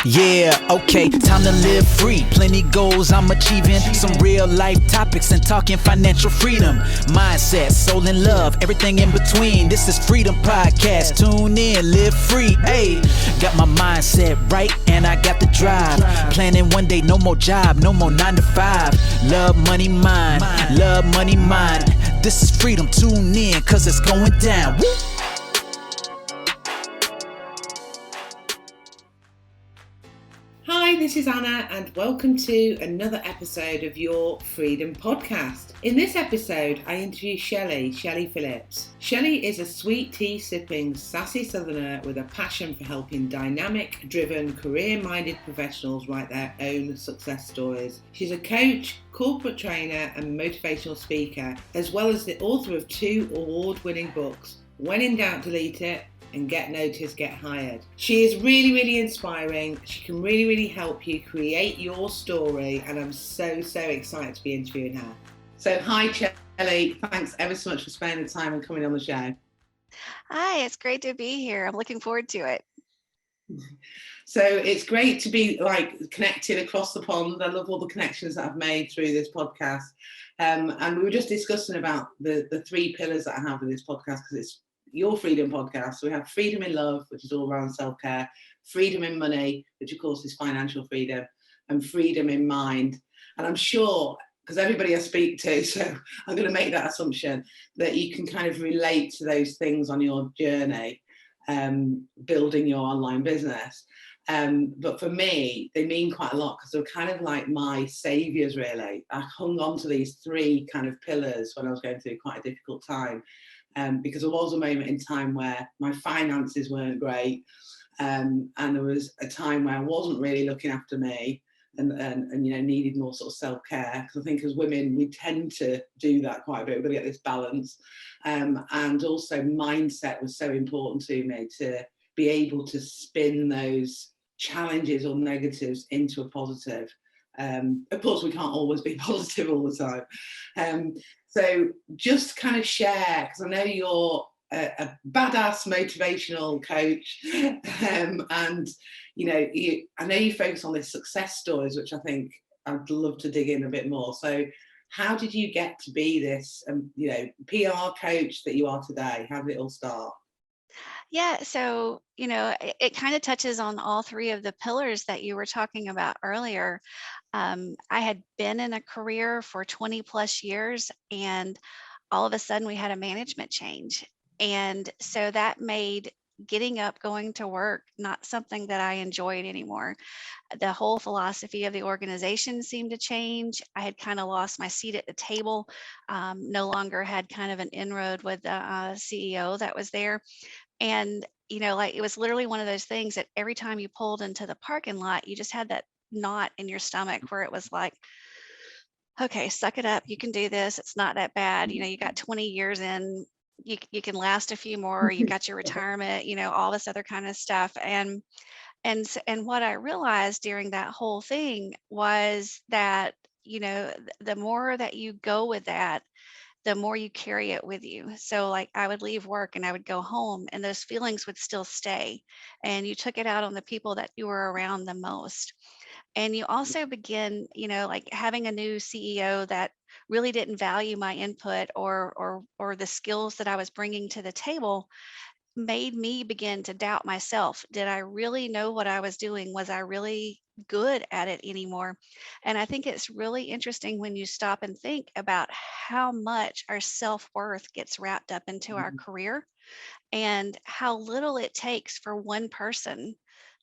Yeah, okay, time to live free. Plenty goals I'm achieving. Some real life topics and talking financial freedom. Mindset, soul and love, everything in between. This is Freedom Podcast. Tune in, live free. Hey, got my mindset right and I got the drive. Planning one day, no more job, no more 9 to 5. Love money, mine. Love money, mine. This is freedom. Tune in, cause it's going down. Woo! Hi, this is Anna and welcome to another episode of your Freedom Podcast. In this episode, I interview Chellie Phillips. Chellie is a sweet tea sipping, sassy southerner with a passion for helping dynamic, driven, career-minded professionals write their own success stories. She's a coach, corporate trainer and motivational speaker, as well as the author of 2 award-winning books, When in Doubt, Delete It, and Get Noticed, Get Hired. She is really inspiring. She can really help you create your story, and I'm so excited to be interviewing her. So hi Chellie, thanks ever so much for spending the time and coming on the show. Hi, it's great to be here. I'm looking forward to it. So it's great to be connected across the pond. I love all the connections that I've made through this podcast. And we were just discussing about the 3 pillars that I have with this podcast, because it's your freedom podcast. So we have freedom in love, which is all around self-care, freedom in money, which of course is financial freedom, and freedom in mind. And I'm sure, because everybody I speak to, so I'm going to make that assumption, that you can kind of relate to those things on your journey, building your online business. But for me, they mean quite a lot, because they're kind of like my saviors, really. I hung on to these 3 kind of pillars when I was going through quite a difficult time. Because there was a moment in time where my finances weren't great, and there was a time where I wasn't really looking after me, and you know, needed more sort of self-care, because I think as women we tend to do that quite a bit. We've got to get this balance, and also mindset was so important to me, to be able to spin those challenges or negatives into a positive. Of course we can't always be positive all the time. So just kind of share, because I know you're a badass motivational coach, and you know, I know you focus on this success stories, which I think I'd love to dig in a bit more. So how did you get to be this you know, PR coach that you are today? How did it all start? Yeah, so, it kind of touches on all 3 of the pillars that you were talking about earlier. I had been in a career for 20 plus years, and all of a sudden we had a management change. And so that made getting up, going to work, not something that I enjoyed anymore. The whole philosophy of the organization seemed to change. I had kind of lost my seat at the table, no longer had kind of an inroad with the CEO that was there. And, it was literally one of those things that every time you pulled into the parking lot, you just had that knot in your stomach where it was like, okay, suck it up. You can do this. It's not that bad. You got 20 years in, you can last a few more. You've got your retirement, all this other kind of stuff. And what I realized during that whole thing was that, the more that you go with that, the more you carry it with you. So like I would leave work and I would go home and those feelings would still stay. And you took it out on the people that you were around the most. And you also begin, like having a new CEO that really didn't value my input or the skills that I was bringing to the table made me begin to doubt myself. Did I really know what I was doing? Was I really good at it anymore? And I think it's really interesting when you stop and think about how much our self-worth gets wrapped up into our career, and how little it takes for one person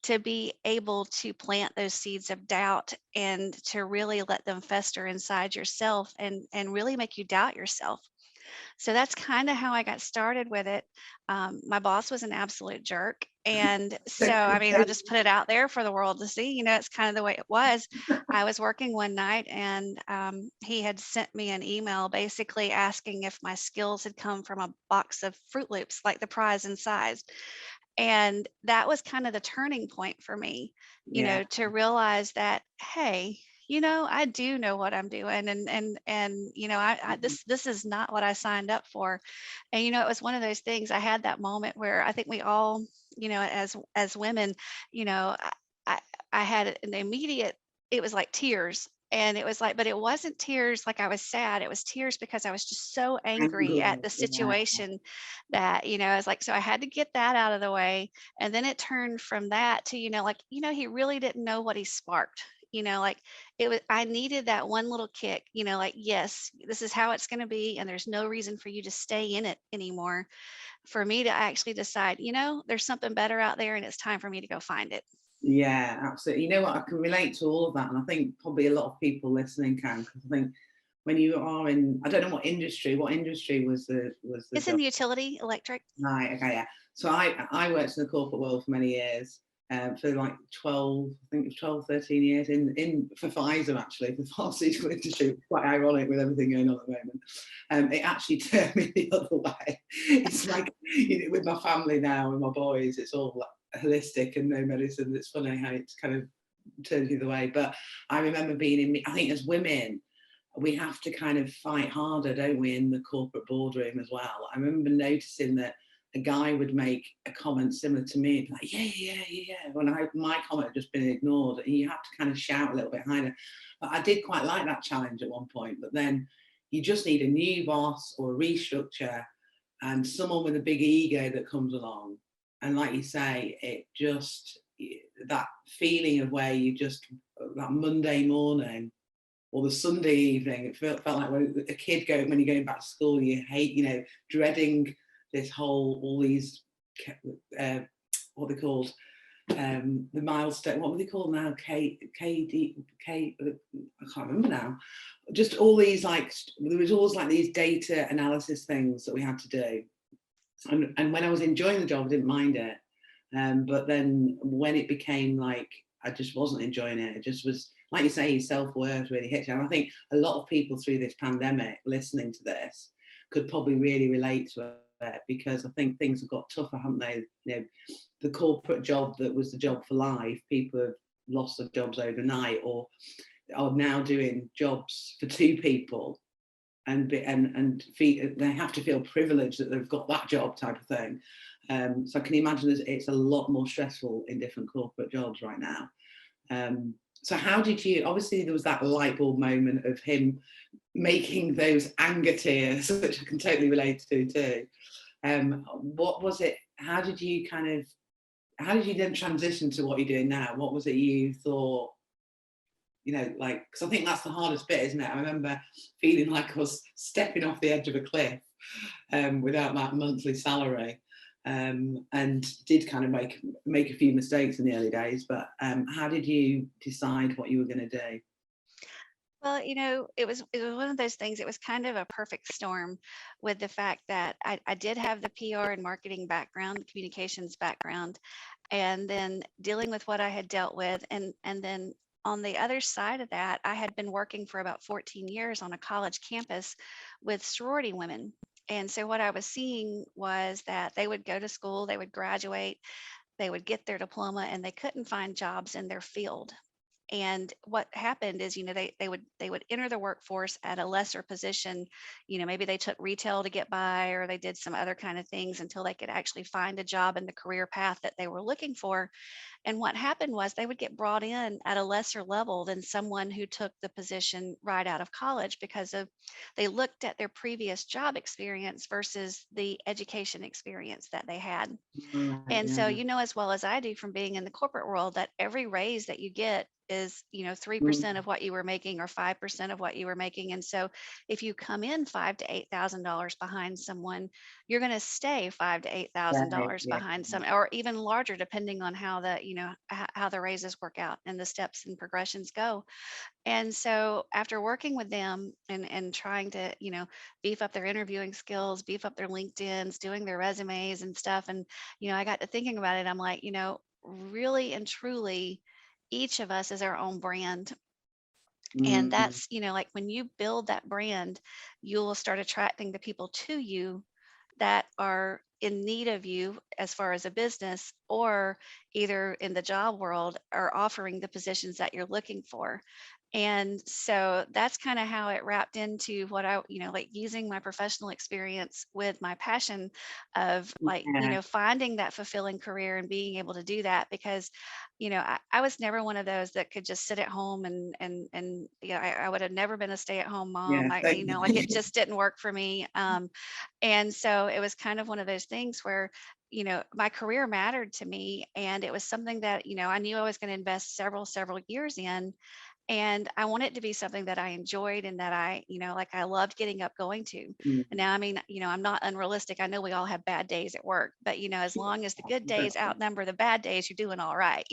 to be able to plant those seeds of doubt and to really let them fester inside yourself and really make you doubt yourself. So that's kind of how I got started with it. My boss was an absolute jerk. And so, I mean, I'll just put it out there for the world to see. It's kind of the way it was. I was working one night and he had sent me an email basically asking if my skills had come from a box of Fruit Loops, like the prize and size. And that was kind of the turning point for me, to realize that, hey, I do know what I'm doing, and this is not what I signed up for. And it was one of those things. I had that moment where I think we all, as women, I I had an immediate, it was like tears. And it was like, but it wasn't tears like I was sad. It was tears because I was just so angry at Angry, the yeah, situation that, I was like, so I had to get that out of the way. And then it turned from that to, like, he really didn't know what he sparked. Like it was, I needed that one little kick, like, yes, this is how it's going to be. And there's no reason for you to stay in it anymore. For me to actually decide, there's something better out there and it's time for me to go find it. yeah, absolutely. You know what? I can relate to all of that, and I think probably a lot of people listening can, because I think when you are in, I don't know what industry. What industry was the It's in job? the utility electric. Right. Okay. Yeah. So I worked in the corporate world for many years. For like 12, I think it was 12, 13 years in for Pfizer, actually, for the pharmaceutical industry. Quite ironic with everything going on at the moment. It actually turned me the other way. It's like, with my family now and my boys, it's all like holistic and no medicine. It's funny how it's kind of turned the other way. But I remember being I think as women, we have to kind of fight harder, don't we, in the corporate boardroom as well. I remember noticing that a guy would make a comment similar to me, like, yeah, when my comment had just been ignored, and you have to kind of shout a little bit higher. But I did quite like that challenge at one point, but then you just need a new boss or a restructure and someone with a big ego that comes along. And like you say, it just, that feeling of where you just, that Monday morning, or the Sunday evening, it felt like when a kid when you're going back to school, you hate, dreading this all these, what they called, the milestone, what were they called now? I can't remember now. Just all these, like, there was always like these data analysis things that we had to do. And when I was enjoying the job, I didn't mind it. But then when it became like, I just wasn't enjoying it, it just was, like you say, self-worth really hits you. And I think a lot of people through this pandemic listening to this could probably really relate to it, because I think things have got tougher, haven't they? The corporate job that was the job for life, people have lost their jobs overnight, or are now doing jobs for two people, and they have to feel privileged that they've got that job, type of thing. So I can imagine it's a lot more stressful in different corporate jobs right now. So how did you, obviously there was that light bulb moment of him making those anger tears, which I can totally relate to too. What was it, how did you then transition to what you're doing now? What was it you thought, like, because I think that's the hardest bit, isn't it? I remember feeling like I was stepping off the edge of a cliff without that monthly salary. And did kind of make a few mistakes in the early days, but how did you decide what you were going to do? Well, it was one of those things. It was kind of a perfect storm with the fact that I did have the PR and marketing background, communications background, and then dealing with what I had dealt with, and then on the other side of that, I had been working for about 14 years on a college campus with sorority women. And so what I was seeing was that they would go to school, they would graduate, they would get their diploma, and they couldn't find jobs in their field. And what happened is, they would enter the workforce at a lesser position. Maybe they took retail to get by, or they did some other kind of things until they could actually find a job in the career path that they were looking for. And what happened was they would get brought in at a lesser level than someone who took the position right out of college, because they looked at their previous job experience versus the education experience that they had. Right, And yeah. so, as well as I do from being in the corporate world, that every raise that you get is, 3% of what you were making or 5% of what you were making. And so if you come in $5,000 to $8,000 behind someone, you're going to stay $5,000 to Right, $8,000 yeah. behind some, or even larger, depending on how how the raises work out and the steps and progressions go. And so after working with them and trying to, beef up their interviewing skills, beef up their LinkedIn's, doing their resumes and stuff. And, I got to thinking about it. I'm like, really and truly, each of us is our own brand. And Mm, that's, like when you build that brand, you'll start attracting the people to you that are in need of you as far as a business, or either in the job world are offering the positions that you're looking for. And so that's kind of how it wrapped into what I, like using my professional experience with my passion of, like, Yeah, finding that fulfilling career and being able to do that. Because, I was never one of those that could just sit at home and I would have never been a stay-at-home mom. yeah. I, So, like, it just didn't work for me. And so it was kind of one of those things where, my career mattered to me, and it was something that, I knew I was going to invest several years in, and I want it to be something that I enjoyed and that I, like, I loved getting up going to. mm, And now, I mean, I'm not unrealistic. I know we all have bad days at work, but, as long as the good days outnumber the bad days, you're doing all right.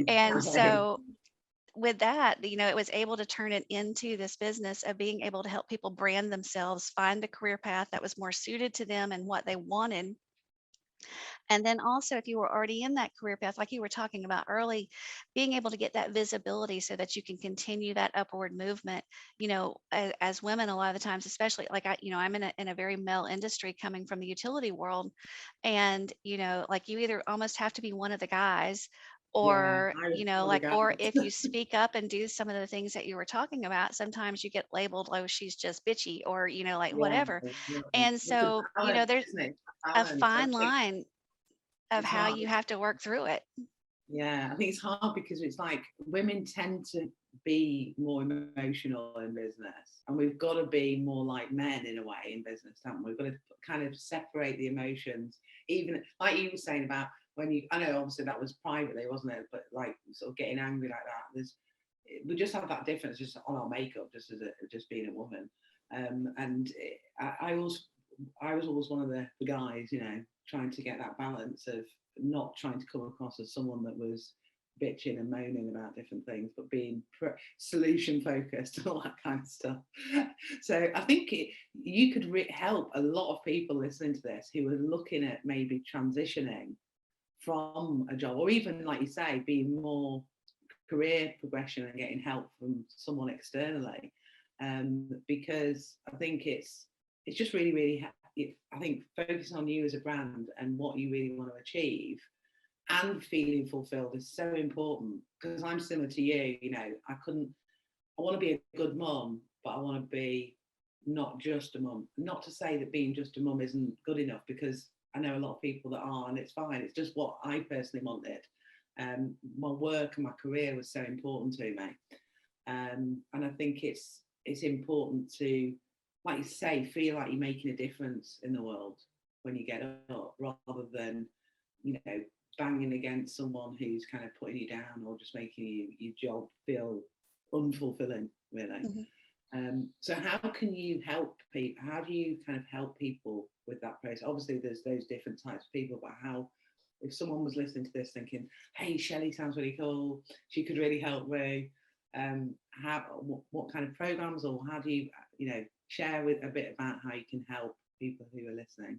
And so with that, it was able to turn it into this business of being able to help people brand themselves, find a career path that was more suited to them and what they wanted. And then also, if you were already in that career path, like you were talking about early, being able to get that visibility so that you can continue that upward movement. As women, a lot of the times, especially like I'm in a very male industry coming from the utility world. And, like, you either almost have to be one of the guys, yeah, or, I was one of the like, guys. or if you speak up and do some of the things that you were talking about, sometimes you get labeled, oh, she's just bitchy, or, like, Yeah, whatever. exactly. And It's a so, balance, there's isn't it? A a balance. I fine think line of it's how hard. you have to work through it. Yeah, I think it's hard because it's like women tend to be more emotional in business, and we've got to be more like men in a way in business, haven't we? We've got to kind of separate the emotions, even like you were saying about when you. I know obviously that was privately, wasn't it? But like sort of getting angry like that, we just have that difference just on our makeup, just being a woman. And I was always one of the guys, trying to get that balance of not trying to come across as someone that was bitching and moaning about different things, but being solution focused and all that kind of stuff. So I think you could help a lot of people listening to this who are looking at maybe transitioning from a job, or even like you say, being more career progression and getting help from someone externally. Because I think it's just really I think focusing on you as a brand and what you really want to achieve and feeling fulfilled is so important. Because I'm similar to you, I want to be a good mum, but I want to be not just a mum. Not to say that being just a mum isn't good enough, because I know a lot of people that are, and it's fine. It's just what I personally wanted. My work and my career was so important to me, and I think it's important to, like you say, feel like you're making a difference in the world when you get up, rather than banging against someone who's kind of putting you down or just making your job feel unfulfilling, really. Mhm. So how can you help people? How do you kind of help people with that process? Obviously, there's those different types of people, but how, if someone was listening to this thinking, "Hey, Chellie sounds really cool. She could really help me." What kind of programs, or how do you, share with a bit about how you can help people who are listening?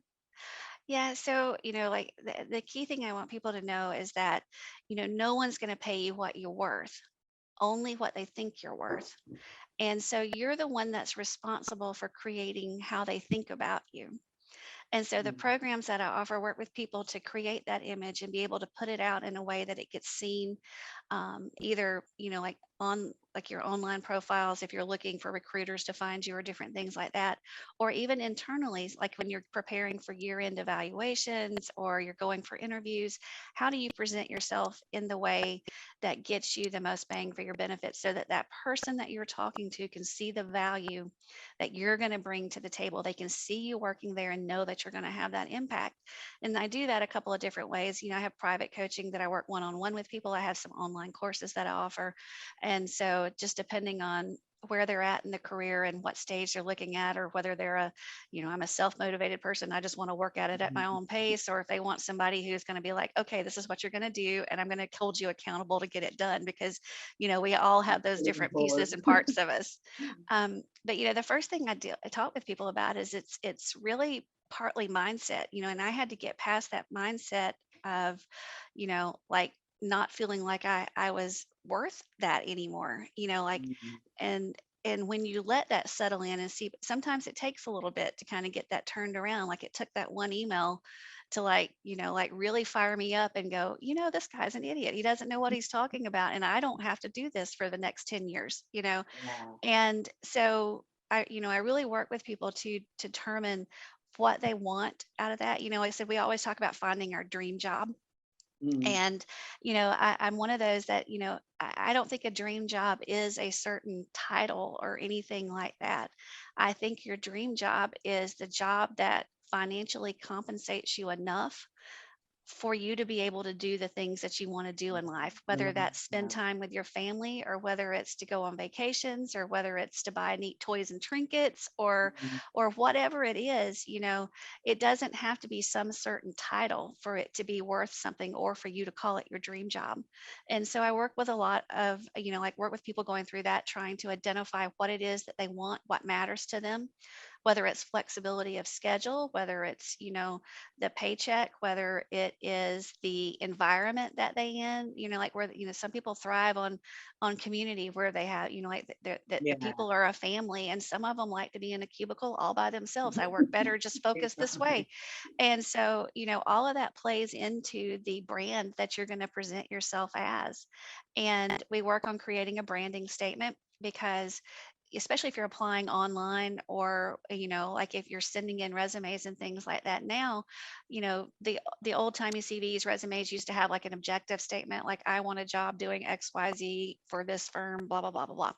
Yeah, so, like, the key thing I want people to know is that, no one's going to pay you what you're worth, only what they think you're worth. And so you're the one that's responsible for creating how they think about you. And so the Mm, programs that I offer work with people to create that image and be able to put it out in a way that it gets seen, either, like on like your online profiles, if you're looking for recruiters to find you or different things like that, or even internally, like when you're preparing for year-end evaluations or you're going for interviews, how do you present yourself in the way that gets you the most bang for your benefits, so that that person that you're talking to can see the value that you're going to bring to the table. They can see you working there and know that you're going to have that impact. And I do that a couple of different ways. I have private coaching that I work one-on-one with people. I have some online courses that I offer. And so just depending on where they're at in the career and what stage they're looking at, or whether they're I'm a self-motivated person, I just want to work at it at my own pace, or if they want somebody who's going to be like, okay, this is what you're going to do, and I'm going to hold you accountable to get it done, because, we all have those looking different forward. pieces and parts of us. But the first thing I talk with people about is it's really partly mindset, and I had to get past that mindset of, like, not feeling like I was worth that anymore, like, Mm, and and when you let that settle in and see, sometimes it takes a little bit to kind of get that turned around. Like it took that one email to like, like really fire me up and go, this guy's an idiot. He doesn't know what he's talking about. And I don't have to do this for the next 10 years. Wow. And so I really work with people to determine what they want out of that. Like I said, we always talk about finding our dream job. Mm. And, I'm one of those that, I don't think a dream job is a certain title or anything like that. I think your dream job is the job that financially compensates you enough for you to be able to do the things that you want to do in life, whether that's spend Yeah. time with your family, or whether it's to go on vacations, or whether it's to buy neat toys and trinkets, or Mm. whatever it is. It doesn't have to be some certain title for it to be worth something, or for you to call it your dream job. And so I work with a lot of, like work with people going through that, trying to identify what it is that they want, what matters to them, whether it's flexibility of schedule, whether it's, the paycheck, whether it is the environment that they in, like where, some people thrive on community where they have, like the Yeah. people are a family, and some of them like to be in a cubicle all by themselves. I work better just focused this way. Exactly. And so, all of that plays into the brand that you're going to present yourself as. And we work on creating a branding statement, because especially if you're applying online, or like if you're sending in resumes and things like that now, the old timey CVs, resumes used to have like an objective statement, like I want a job doing XYZ for this firm, blah blah blah blah blah.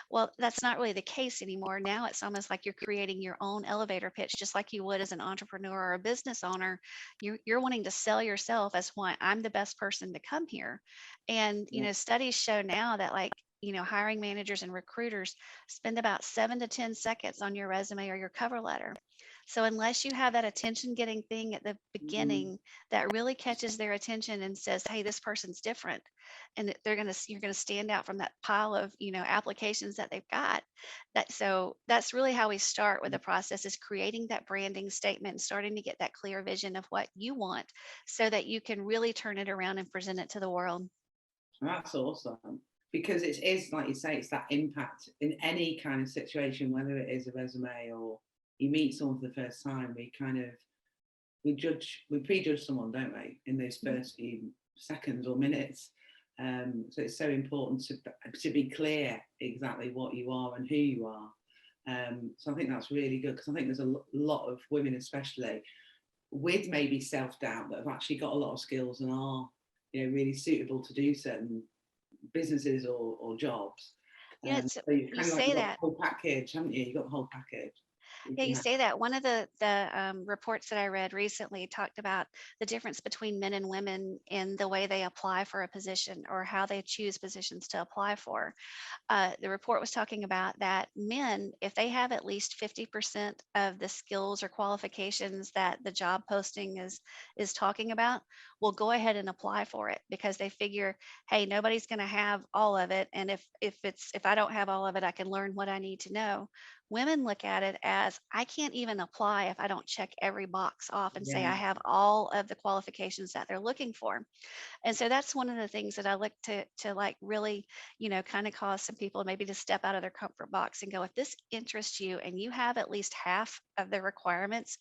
Well, that's not really the case anymore. Now it's almost like you're creating your own elevator pitch, just like you would as an entrepreneur or a business owner. You're wanting to sell yourself as why I'm the best person to come here. And Yeah. studies show now that, like, hiring managers and recruiters spend about 7 to 10 seconds on your resume or your cover letter. So unless you have that attention getting thing at the Mm. beginning that really catches their attention and says, hey, this person's different, and that you're gonna stand out from that pile of, applications that they've got. So that's really how we start with the process, is creating that branding statement and starting to get that clear vision of what you want, so that you can really turn it around and present it to the world. That's awesome. Because it is, like you say, it's that impact in any kind of situation, whether it is a resume or you meet someone for the first time. We prejudge someone, don't we, in those first few seconds or minutes. So it's so important to be clear exactly what you are and who you are. So I think that's really good, because I think there's a lot of women, especially with maybe self-doubt, that have actually got a lot of skills and are, really suitable to do certain businesses or jobs. Yeah, it's So you you kind of like, say you've got the that. whole package, haven't you? You've got the whole package. Yeah, If you you have, say that. One of the reports that I read recently talked about the difference between men and women in the way they apply for a position, or how they choose positions to apply for. The report was talking about that men, if they have at least 50% of the skills or qualifications that the job posting is talking about, will go ahead and apply for it, because they figure, hey, nobody's going to have all of it, and if I don't have all of it, I can learn what I need to know. Women look at it as, I can't even apply if I don't check every box off and say I yeah, have all of the qualifications that they're looking for. And so that's one of the things that I look to like really, kind of cause some people maybe to step out of their comfort box and go, if this interests you and you have at least half of the requirements,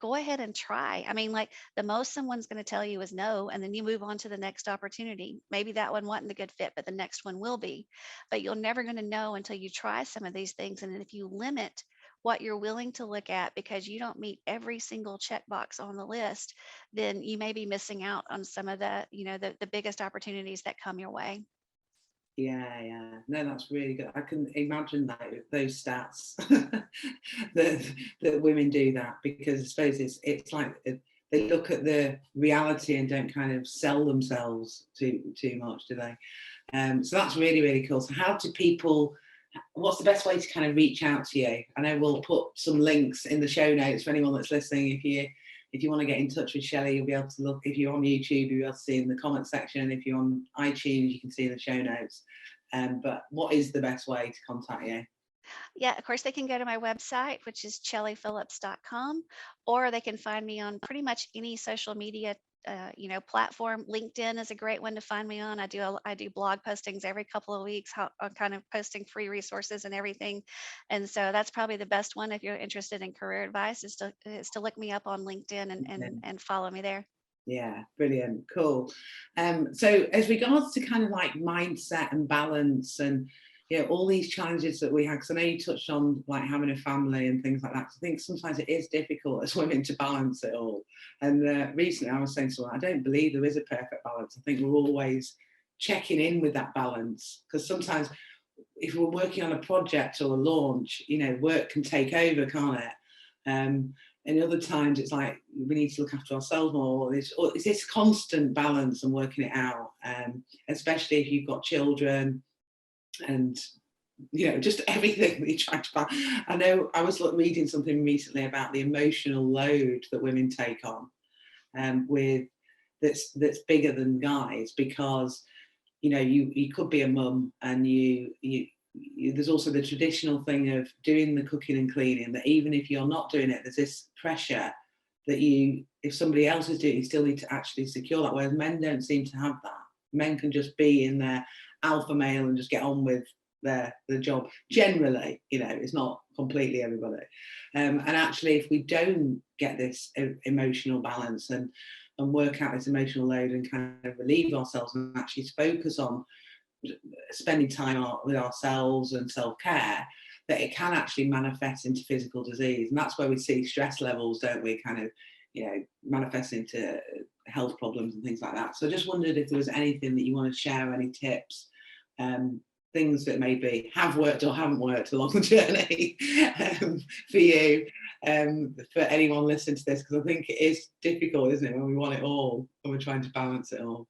go ahead and try. I mean, like, the most someone's going to tell you is no, and then you move on to the next opportunity. Maybe that one wasn't a good fit, but the next one will be. But you're never going to know until you try some of these things. And then if you limit what you're willing to look at because you don't meet every single checkbox on the list, then you may be missing out on some of the biggest opportunities that come your way. yeah. No, that's really good. I can imagine that, those stats that women do that, because I suppose it's like they look at the reality and don't kind of sell themselves too much, do they? So that's really, really cool. So how do people? What's the best way to kind of reach out to you? I know we'll put some links in the show notes for anyone that's listening. If you want to get in touch with Chellie, you'll be able to look. If you're on YouTube, you'll be able to see in the comment section. If you're on iTunes, you can see in the show notes. But what is the best way to contact you? Yeah, of course, they can go to my website, which is chellyphillips.com, or they can find me on pretty much any social media platform. LinkedIn is a great one to find me on. I do blog postings every couple of weeks, I'm kind of posting free resources and everything. And so that's probably the best one if you're interested in career advice, is to look me up on LinkedIn and follow me there. Yeah, brilliant, cool. So as regards to kind of like mindset and balance and all these challenges that we have, because I know you touched on like having a family and things like that. I think sometimes it is difficult as women to balance it all. And recently I was saying to someone, I don't believe there is a perfect balance. I think we're always checking in with that balance, because sometimes if we're working on a project or a launch, work can take over, can't it? And other times it's like we need to look after ourselves more. It's this constant balance and working it out, especially if you've got children and just everything that you try to balance. I know I was reading something recently about the emotional load that women take on, with that's bigger than guys, because you could be a mum and there's also the traditional thing of doing the cooking and cleaning, that even if you're not doing it, there's this pressure that if somebody else is doing it, you still need to actually secure that, whereas men don't seem to have that. Men can just be in their alpha male and just get on with the job. Generally, it's not completely everybody. And actually, if we don't get this emotional balance and work out this emotional load and kind of relieve ourselves and actually focus on spending time with ourselves and self-care, that it can actually manifest into physical disease. And that's where we see stress levels, don't we, kind of manifest into health problems and things like that. So I just wondered if there was anything that you want to share, any tips, things that maybe have worked or haven't worked along the journey, for you, for anyone listening to this, because I think it is difficult, isn't it, when we want it all and we're trying to balance it all.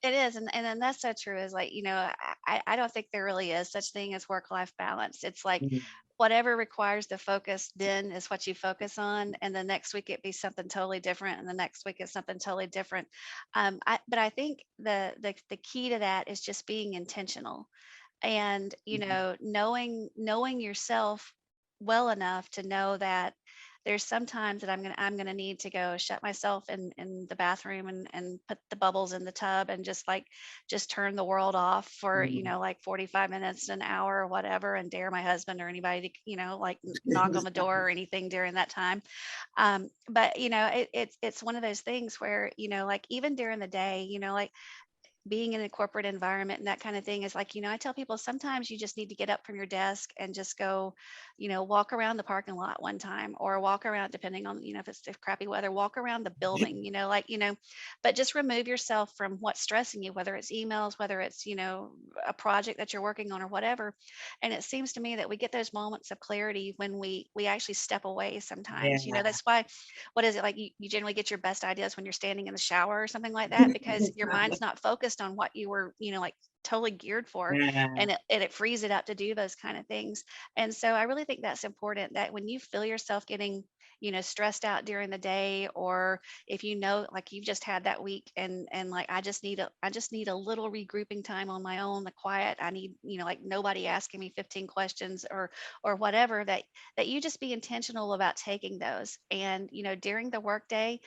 It is, and that's so true. Is like, I don't think there really is such thing as work-life balance. It's like whatever requires the focus then is what you focus on, and the next week it be something totally different, and the next week it's something totally different. But I think the key to that is just being intentional, and knowing yourself well enough to know that there's some times that I'm gonna need to go shut myself in the bathroom and put the bubbles in the tub and just turn the world off for like 45 minutes, an hour or whatever, and dare my husband or anybody to like knock on the door or anything during that time. But it's one of those things where like even during the day, like being in a corporate environment and that kind of thing is like, I tell people sometimes you just need to get up from your desk and just go, walk around the parking lot one time, or walk around, depending on, if crappy weather, walk around the building, but just remove yourself from what's stressing you, whether it's emails, whether it's, a project that you're working on or whatever. And it seems to me that we get those moments of clarity when we actually step away sometimes. That's why, what is it like, you generally get your best ideas when you're standing in the shower or something like that, because your mind's not focused on what you were, like totally geared for, and it frees it up to do those kind of things. And so I really think that's important, that when you feel yourself getting stressed out during the day, or if like you've just had that week and like I just need a little regrouping time on my own, the quiet, I need like nobody asking me 15 questions or whatever, that you just be intentional about taking those. And during the workday,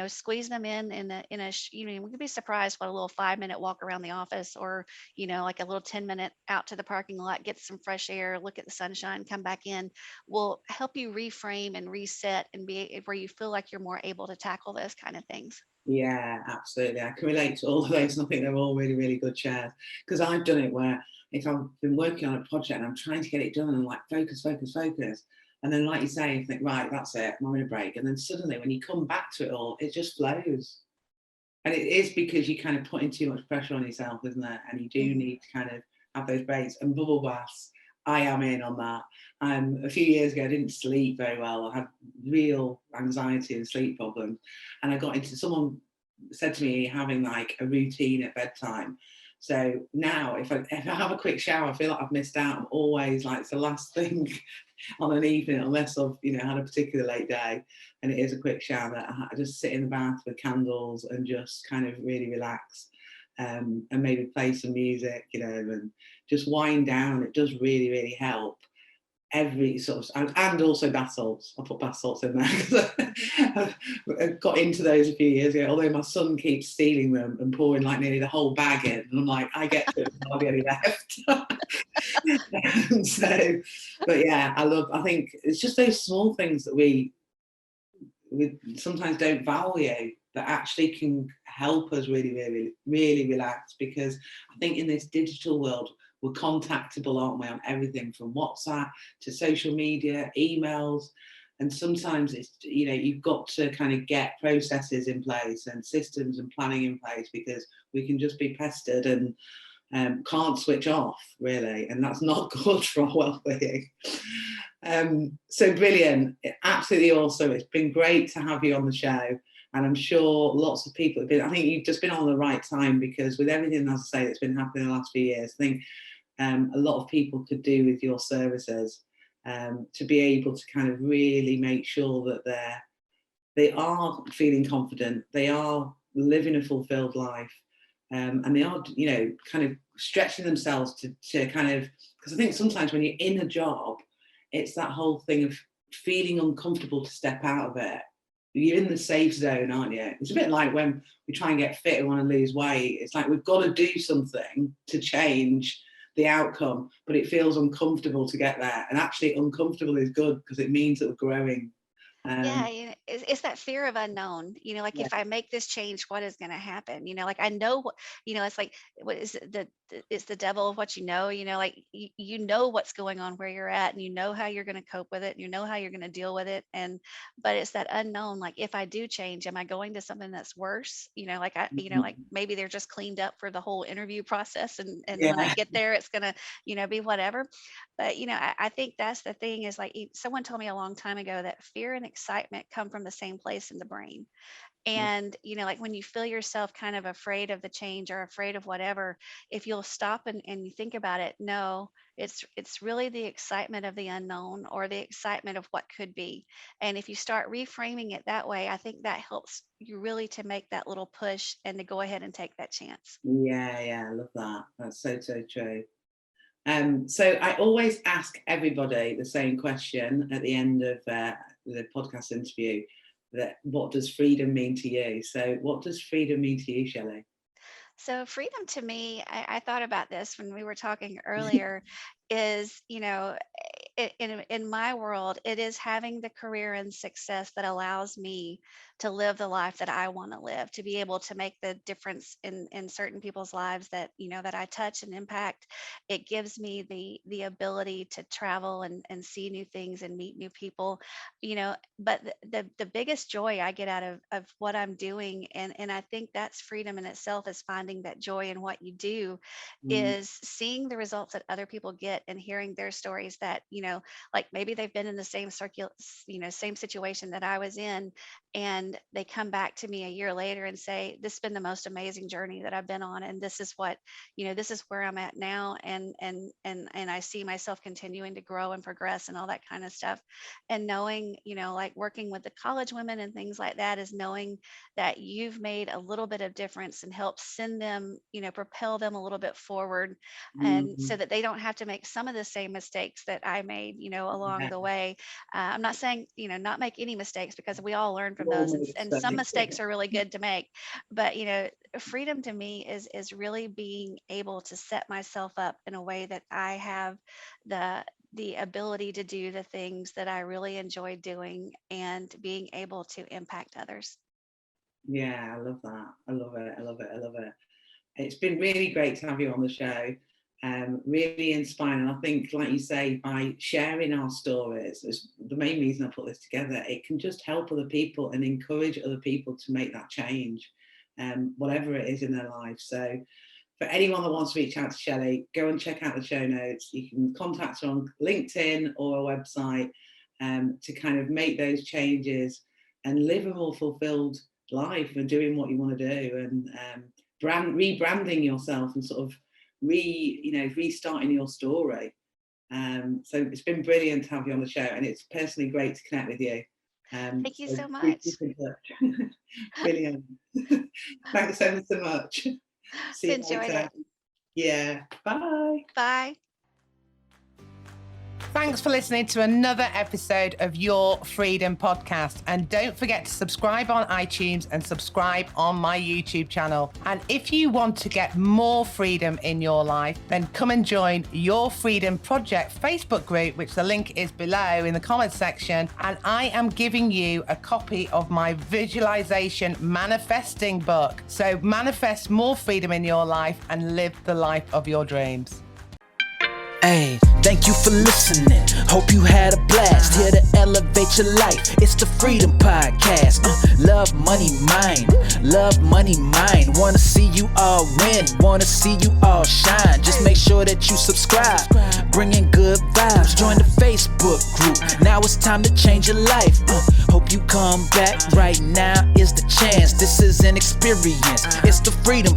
squeeze them we could be surprised what a little 5-minute walk around the office, or like a little 10-minute out to the parking lot, get some fresh air, look at the sunshine, come back in, will help you reframe and reset and be where you feel like you're more able to tackle those kind of things. Yeah, absolutely. I can relate to all of those, and I think they're all really, really good shares, because I've done it where if I've been working on a project and I'm trying to get it done and I'm like, focus, and then like you say, you think, right, that's it, I'm having a break, and then suddenly when you come back to it all, it just flows. And it is because you kind of putting too much pressure on yourself, isn't it? And you do need to kind of have those breaks. And bubble baths, I am in on that. A few years ago, I didn't sleep very well. I had real anxiety and sleep problems. And I got into, someone said to me, having like a routine at bedtime. So now if I have a quick shower, I feel like I've missed out. I'm always like, it's the last thing on an evening, unless I've had a particular late day, and it is a quick shower. I just sit in the bath with candles and just kind of really relax, and maybe play some music, and just wind down. It does really, really help. every sort of, and also bath salts. I put bath salts in there because I got into those a few years ago, although my son keeps stealing them and pouring like nearly the whole bag in, and I'm like, I get to it, I'll be any left. So, but yeah, I think it's just those small things that we sometimes don't value that actually can help us really relax, because I think in this digital world we're contactable, aren't we, on everything from WhatsApp to social media, emails, and sometimes it's, you know, you've got to kind of get processes in place and systems and planning in place, because we can just be pestered and can't switch off really, and that's not good for our well-being. So brilliant, absolutely awesome. It's been great to have you on the show, and I'm sure lots of people have been. I think you've just been on the right time, because with everything, as I say, that's been happening in the last few years, I think a lot of people could do with your services, to be able to kind of really make sure that they are feeling confident, they are living a fulfilled life, and they are, you know, kind of stretching themselves to kind of, because I think sometimes when you're in a job, it's that whole thing of feeling uncomfortable to step out of it. You're in the safe zone, aren't you? It's a bit like when we try and get fit and want to lose weight. It's like we've got to do something to change the outcome, but it feels uncomfortable to get there. And actually, uncomfortable is good, because it means that we're growing. Yeah, it's that fear of unknown. Like, Yeah. if I make this change, what is going to happen? Like, I know what, it's like, what is it, it's the devil of what you know. Like, you know what's going on where you're at, and you know how you're going to cope with it, and you know how you're going to deal with it. But it's that unknown. Like, if I do change, am I going to something that's worse? Like, like maybe they're just cleaned up for the whole interview process, and when I Yeah. get there, it's gonna, be whatever. But I think that's the thing, is like, someone told me a long time ago that fear and excitement come from the same place in the brain. And like, when you feel yourself kind of afraid of the change or afraid of whatever, if you'll stop and you think about it, no, it's really the excitement of the unknown, or the excitement of what could be. And if you start reframing it that way, I think that helps you really to make that little push and to go ahead and take that chance. Yeah, I love that. That's so true. So I always ask everybody the same question at the end of the podcast interview: that what does freedom mean to you? So what does freedom mean to you, Chellie? So freedom to me, I thought about this when we were talking earlier, is, in my world, it is having the career and success that allows me to live the life that I want to live, to be able to make the difference in certain people's lives that, that I touch and impact. It gives me the ability to travel and see new things and meet new people, but the biggest joy I get out of what I'm doing, and I think that's freedom in itself, is finding that joy in what you do, Mm, is seeing the results that other people get and hearing their stories, that, like, maybe they've been in the same same situation that I was in, and they come back to me a year later and say, this has been the most amazing journey that I've been on, and this is what, this is where I'm at now, and I see myself continuing to grow and progress and all that kind of stuff. And knowing, like, working with the college women and things like that, is knowing that you've made a little bit of difference and help send them, propel them a little bit forward, and so mm, that they don't have to make some of the same mistakes that I made, along yeah, the way. I'm not saying, not make any mistakes, because we all learn from those, and, almost, some mistakes are really good to make. But, freedom to me is really being able to set myself up in a way that I have the ability to do the things that I really enjoy doing, and being able to impact others. yeah, I love that. I love it. I love it. I love it. It's been really great to have you on the show. Really inspiring. I think, like you say, by sharing our stories, is the main reason I put this together. It can just help other people and encourage other people to make that change, whatever it is in their life. So, for anyone that wants to reach out to Chellie, go and check out the show notes. You can contact her on LinkedIn or a website, to kind of make those changes and live a more fulfilled life and doing what you want to do, and rebranding yourself and sort of restarting your story. So it's been brilliant to have you on the show, and it's personally great to connect with you. Thank you So so do much. keep in touch. Brilliant. Thanks ever so much. See you Enjoyed later. it. Yeah. Bye. Bye. Thanks for listening to another episode of Your Freedom Podcast. And don't forget to subscribe on iTunes and subscribe on my YouTube channel. And if you want to get more freedom in your life, then come and join Your Freedom Project Facebook group, which the link is below in the comments section. And I am giving you a copy of my visualization manifesting book. So manifest more freedom in your life and live the life of your dreams. Hey, thank you for listening. Hope you had a blast. Here to elevate your life. It's the Freedom Podcast. Love, money, mind. Love, money, mind. Wanna see you all win. Wanna see you all shine. Just make sure that you subscribe. Bringing good vibes. Join the Facebook group. Now it's time to change your life. Hope you come back. Right now is the chance. This is an experience. It's the Freedom